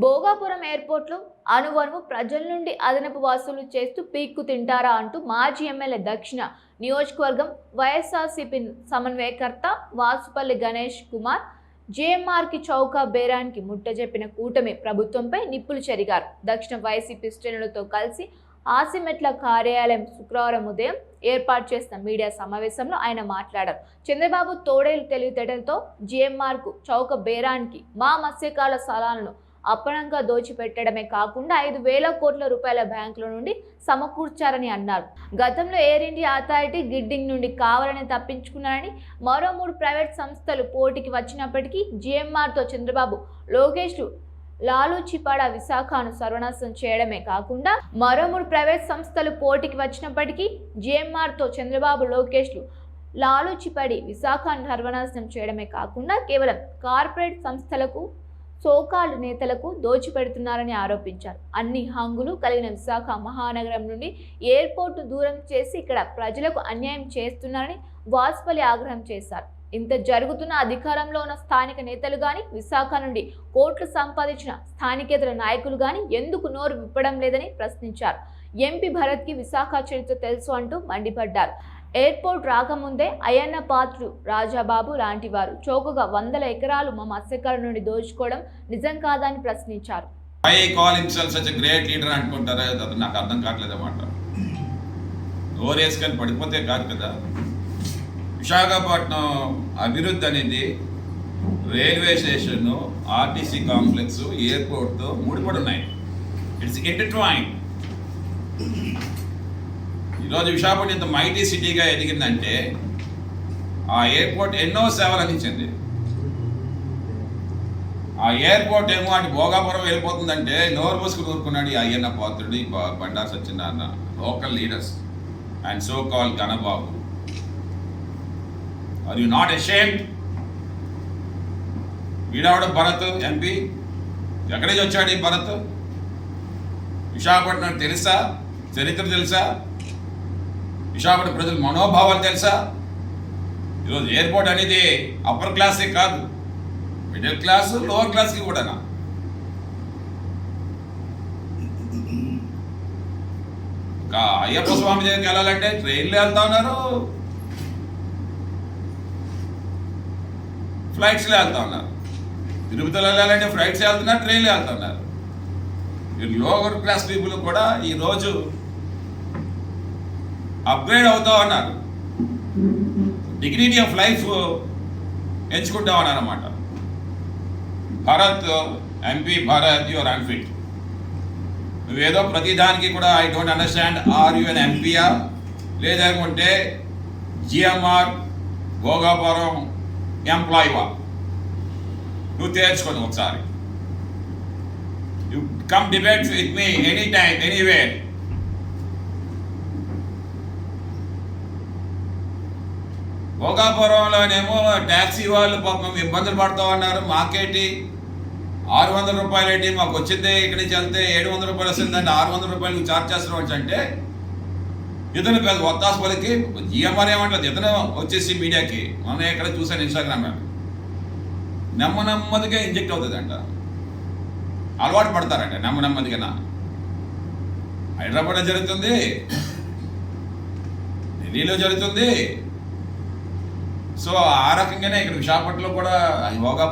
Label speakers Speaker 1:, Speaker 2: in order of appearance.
Speaker 1: భోగాపురం ఎయిర్పోర్ట్లో అనువనువు ప్రజల నుండి అదనపు వసూలు చేస్తూ పీక్కు తింటారా అంటూ మాజీ ఎమ్మెల్యే దక్షిణ నియోజకవర్గం వైఎస్ఆర్సీపీ సమన్వయకర్త వాసుపల్లి గణేష్ కుమార్ జేఎంఆర్కి చౌక బేరానికి ముట్టజెప్పిన కూటమి ప్రభుత్వంపై నిప్పులు చెరిగారు. దక్షిణ వైసీపీ శ్రేణులతో కలిసి ఆసిమెట్ల కార్యాలయం శుక్రవారం ఉదయం ఏర్పాటు చేసిన మీడియా సమావేశంలో ఆయన మాట్లాడారు. చంద్రబాబు తోడేలు తెలివితేటలతో జేఎంఆర్కు చౌక బేరానికి మా మత్స్యకాల స్థలాలను అప్పనంగా దోచిపెట్టడమే కాకుండా 5,000 కోట్ల రూపాయల బ్యాంకుల నుండి సమకూర్చారని అన్నారు. గతంలో ఎయిర్ ఇండియా అథారిటీ గిడ్డింగ్ నుండి కావాలని తప్పించుకున్నారని, మరో 3 ప్రైవేట్ సంస్థలు పోటీకి వచ్చినప్పటికీ జీఎంఆర్తో చంద్రబాబు లోకేష్లు లాలూచిపడ విశాఖను సర్వనాశనం చేయడమే కాకుండా మరో 3 ప్రైవేట్ సంస్థలు పోటీకి వచ్చినప్పటికీ జీఎంఆర్తో చంద్రబాబు లోకేష్లు లాలూచిపడి విశాఖను సర్వనాశనం చేయడమే కాకుండా కేవలం కార్పొరేట్ సంస్థలకు సోకాలు నేతలకు దోచిపెడుతున్నారని ఆరోపించారు. అన్ని హంగులు కలిగిన విశాఖ మహానగరం నుండి ఎయిర్పోర్టు దూరం చేసి ఇక్కడ ప్రజలకు అన్యాయం చేస్తున్నారని వాసుపల్లి ఆగ్రహం చేశారు. ఇంత జరుగుతున్న అధికారంలో ఉన్న స్థానిక నేతలు గాని, విశాఖ నుండి కోట్లు సంపాదించిన స్థానికేతర నాయకులు గాని ఎందుకు నోరు విప్పడం లేదని ప్రశ్నించారు. ఎంపీ భరత్కి విశాఖ చరిత్ర తెలుసు అంటూ మండిపడ్డారు. ఎయిర్పోర్ట్ రాకముందే అయ్యన్న పాత్రుడు, రాజాబాబు లాంటి వారు చౌకగా 100 ఎకరాలు మా మత్స్యకారుల నుండి దోచుకోవడం నిజం కాదని ప్రశ్నించారు.
Speaker 2: నాకు అర్థం కావట్లేదన్నమాట. ఓరేసుకొని పడిపోతే కాదు కదా. విశాఖపట్నం అభివృద్ధి అనేది రైల్వే స్టేషన్, ఆర్టీసీ కాంప్లెక్స్, ఎయిర్పోర్ట్తో ముడిపడి ఉన్నాయి. It's intertwined. ఈరోజు విశాఖపట్నం ఇంత మైటీ సిటీగా ఎదిగిందంటే ఆ ఎయిర్పోర్ట్ ఎన్నో సేవలు అందించింది. ఆ ఎయిర్పోర్ట్ ఏమో అంటే భోగాపురం వెళ్ళిపోతుందంటే నోరు మూసుకుని ఊరుకున్నాడు ఈ అయ్యన్న పాత్రుడు, ఈ Bandaru Satyanarayana, local leaders and so called Ganababu. Are you not ashamed? వీడావిడ భరత్ ఎంపీ, ఎక్కడి నుంచి వచ్చాడు ఈ భరత్? విశాఖపట్నం తెలుసా? చరిత్ర తెలుసా? విశాఖపట్నం ప్రజల మనోభావాలు తెలుసా? ఈరోజు ఎయిర్పోర్ట్ అనేది అప్పర్ క్లాసే కాదు, మిడిల్ క్లాస్, లోవర్ క్లాస్కి కూడా. ఇంకా అయ్యప్ప స్వామి దగ్గరికి వెళ్ళాలంటే ట్రైన్లో వెళ్తా ఉన్నారు, ఫ్లైట్స్లో వెళ్తా ఉన్నారు. తిరుపతిలో వెళ్ళాలంటే ఫ్లైట్స్ వెళ్తున్నారు, ట్రైన్లో వెళ్తున్నారు. మీరు లోవర్ క్లాస్ పీపుల్ కూడా ఈరోజు అప్గ్రేడ్ అవుతా ఉన్నారు, డిగ్నిటీ ఆఫ్ లైఫ్ ఎంచుకుంటా ఉన్నారు అన్నమాట. Bharat MP Bharat, your unfit. నువ్వేదో ప్రతిదానికి కూడా I don't understand, are you an ఎంపీయా లేదనుకుంటే జిఎంఆర్ భోగాపురం ఎంప్లాయీవా? నువ్వు తేల్చుకోను ఒకసారి. You come debate with me any time anywhere. భోగాపురంలోనేమో ట్యాక్సీ వాళ్ళు పాపం ఇబ్బందులు పడుతూ ఉన్నారు. మాకేటి 600 రూపాయలు ఏంటి, మాకు వచ్చిందే ఇక్కడి నుంచి వెళ్తే 700 రూపాయలు వస్తుందండి, 600 రూపాయలు ఛార్జ్ చేస్తున్నాం అంటే ఇతను కాదు ఒత్తాసుపల్లికి జిఎంఆర్ ఏమంటలేదు. ఇతను వచ్చేసి మీడియాకి మనం ఎక్కడ చూసాను ఇన్స్టాగ్రామ్ నెమ్మదిగా ఇంజెక్ట్ అవుతుందంట, అలవాటు పడతారంట నెమ్మదిగా. హైదరాబాద్లో జరుగుతుంది, ఢిల్లీలో జరుగుతుంది. సో ఆ రకంగానే ఇక్కడ విశాఖపట్నంలో కూడా యోగా